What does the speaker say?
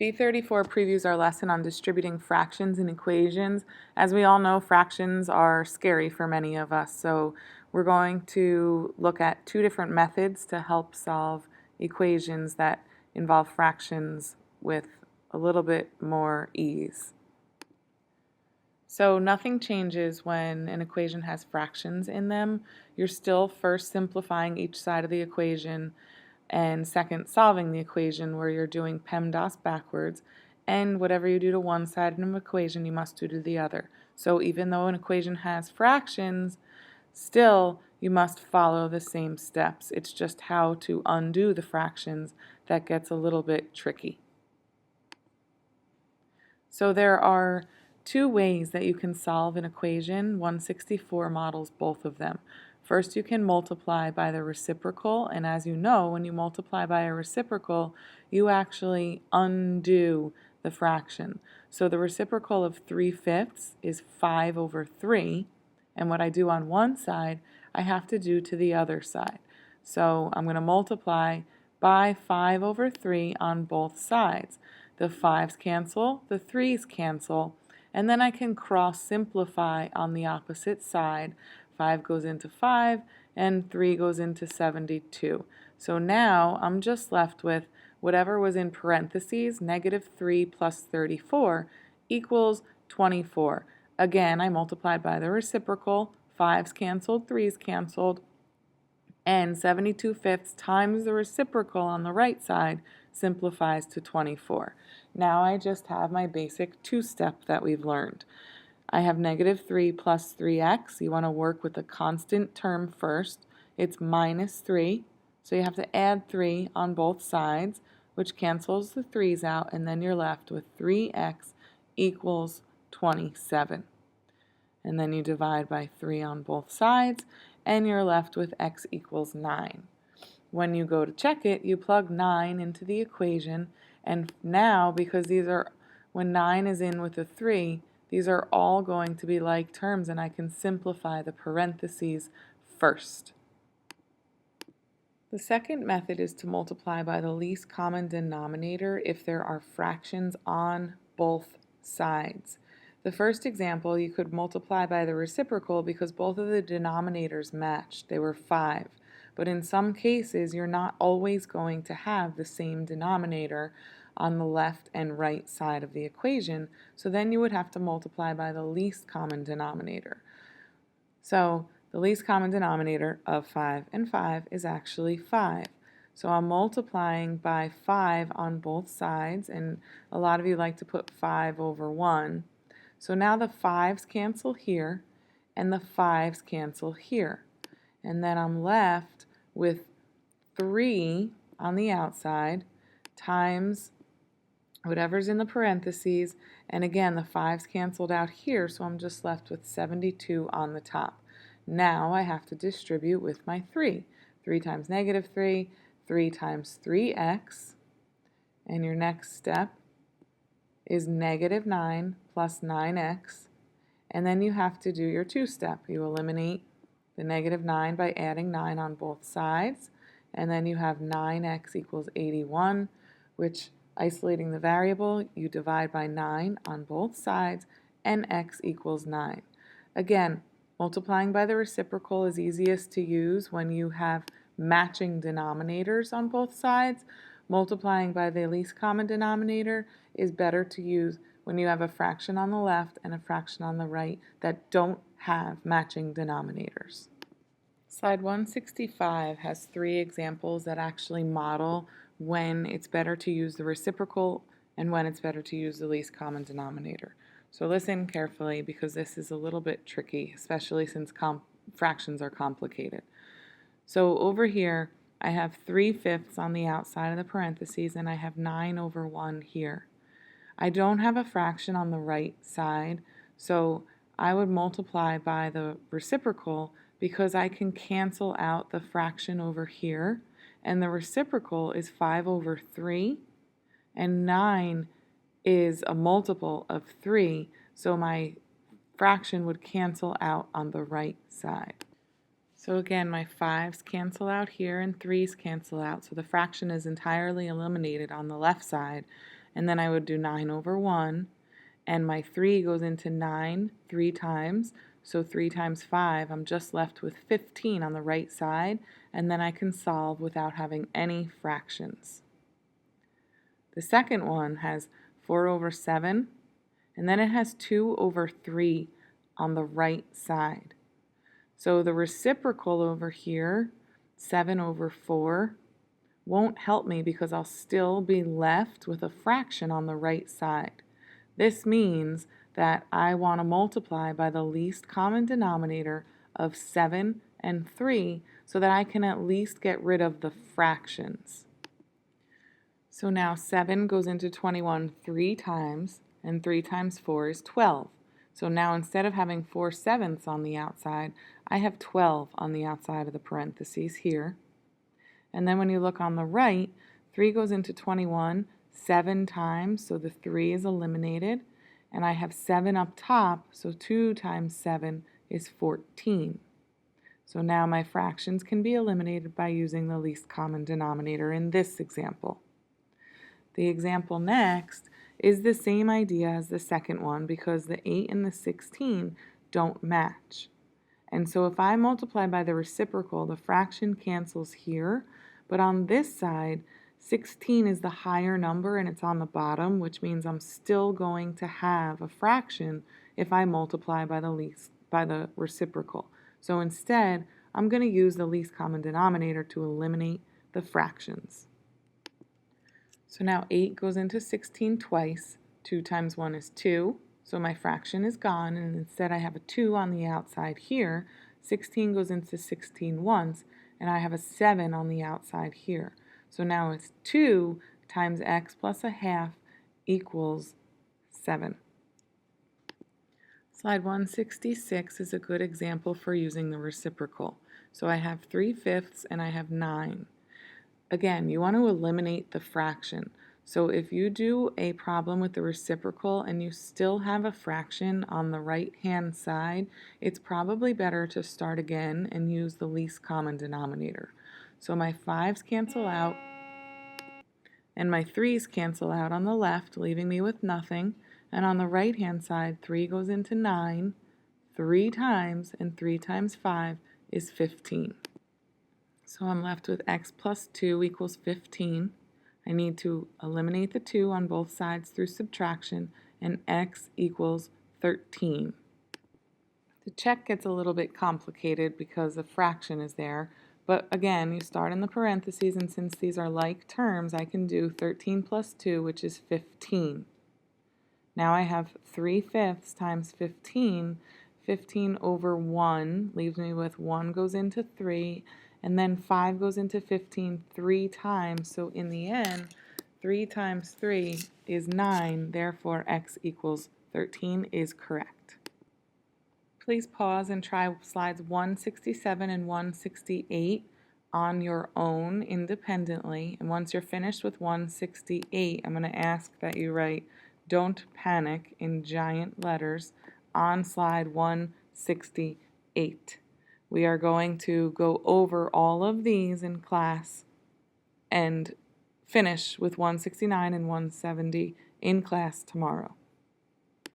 V34 previews our lesson on distributing fractions in equations. As we all know, fractions are scary for many of us, so we're going to look at two different methods to help solve equations that involve fractions with a little bit more ease. So nothing changes when an equation has fractions in them. You're still first simplifying each side of the equation and second solving the equation where you're doing PEMDAS backwards, and whatever you do to one side of an equation you must do to the other. So even though an equation has fractions, still you must follow the same steps. It's just how to undo the fractions that gets a little bit tricky. So there are two ways that you can solve an equation. 164 models both of them. First, you can multiply by the reciprocal, and as you know, when you multiply by a reciprocal, you actually undo the fraction. So the reciprocal of 3/5 is 5 over 3, and what I do on one side, I have to do to the other side. So I'm going to multiply by 5 over 3 on both sides. The 5's cancel, the 3's cancel, and then I can cross simplify on the opposite side. 5 goes into 5 and 3 goes into 72. So now I'm just left with whatever was in parentheses, -3 plus 34 equals 24. Again, I multiplied by the reciprocal, 5's canceled, 3's canceled, and 72/5 times the reciprocal on the right side simplifies to 24. Now I just have my basic two-step that we've learned. I have -3 plus 3x. You want to work with a constant term first. It's -3, so you have to add 3 on both sides, which cancels the 3's out, and then you're left with 3x equals 27. And then you divide by 3 on both sides, and you're left with x equals 9. When you go to check it, you plug 9 into the equation, and now, because when 9 is in with a 3, these are all going to be like terms, and I can simplify the parentheses first. The second method is to multiply by the least common denominator if there are fractions on both sides. The first example, you could multiply by the reciprocal because both of the denominators matched. They were 5. But in some cases, you're not always going to have the same denominator on the left and right side of the equation, so then you would have to multiply by the least common denominator. So the least common denominator of 5 and 5 is actually 5. So I'm multiplying by 5 on both sides, and a lot of you like to put 5 over 1. So now the 5's cancel here, and the 5's cancel here. And then I'm left with 3 on the outside times whatever's in the parentheses, and again the 5's canceled out here, so I'm just left with 72 on the top. Now I have to distribute with my 3. 3 times -3, 3 times 3x, and your next step is -9 plus 9x, and then you have to do your two-step. You eliminate the -9 by adding 9 on both sides, and then you have 9x equals 81, which, isolating the variable, you divide by 9 on both sides, and x equals 9. Again, multiplying by the reciprocal is easiest to use when you have matching denominators on both sides. Multiplying by the least common denominator is better to use when you have a fraction on the left and a fraction on the right that don't have matching denominators. Slide 165 has 3 examples that actually model when it's better to use the reciprocal and when it's better to use the least common denominator. So listen carefully because this is a little bit tricky, especially since fractions are complicated. So over here, I have 3/5 on the outside of the parentheses, and I have 9 over 1 here. I don't have a fraction on the right side, so I would multiply by the reciprocal because I can cancel out the fraction over here, and the reciprocal is 5 over 3, and 9 is a multiple of 3, so my fraction would cancel out on the right side. So again, my 5's cancel out here and 3's cancel out, so the fraction is entirely eliminated on the left side, and then I would do 9 over 1, and my 3 goes into 9 3 times, so 3 times 5, I'm just left with 15 on the right side, and then I can solve without having any fractions. The second one has 4 over 7, and then it has 2 over 3 on the right side. So the reciprocal over here, 7 over 4, won't help me because I'll still be left with a fraction on the right side. This means that I want to multiply by the least common denominator of 7 and 3 so that I can at least get rid of the fractions. So now 7 goes into 21 3 times, and 3 times 4 is 12. So now instead of having 4/7 on the outside, I have 12 on the outside of the parentheses here. And then when you look on the right, 3 goes into 21 7 times, so the 3 is eliminated. And I have 7 up top, so 2 times 7 is 14. So now my fractions can be eliminated by using the least common denominator in this example. The example next is the same idea as the second one because the 8 and the 16 don't match. And so if I multiply by the reciprocal, the fraction cancels here, but on this side, 16 is the higher number and it's on the bottom, which means I'm still going to have a fraction if I multiply by the reciprocal. So instead, I'm going to use the least common denominator to eliminate the fractions. So now 8 goes into 16 twice. 2 times 1 is 2, so my fraction is gone, and instead I have a 2 on the outside here. 16 goes into 16 once, and I have a 7 on the outside here. So now it's 2 times x plus a half equals 7. Slide 166 is a good example for using the reciprocal. So I have 3/5 and I have 9. Again, you want to eliminate the fraction. So if you do a problem with the reciprocal and you still have a fraction on the right-hand side, it's probably better to start again and use the least common denominator. So my 5's cancel out, and my 3's cancel out on the left, leaving me with nothing. And on the right-hand side, 3 goes into 9 3 times, and 3 times 5 is 15. So I'm left with x plus 2 equals 15. I need to eliminate the 2 on both sides through subtraction, and x equals 13. The check gets a little bit complicated because a fraction is there, but again, you start in the parentheses, and since these are like terms, I can do 13 plus 2, which is 15. Now I have 3/5 times 15. 15 over 1 leaves me with 1 goes into 3, and then 5 goes into 15 3 times. So in the end, 3 times 3 is 9. Therefore, x equals 13 is correct. Please pause and try slides 167 and 168 on your own independently. And once you're finished with 168, I'm going to ask that you write "Don't panic" in giant letters on slide 168. We are going to go over all of these in class and finish with 169 and 170 in class tomorrow.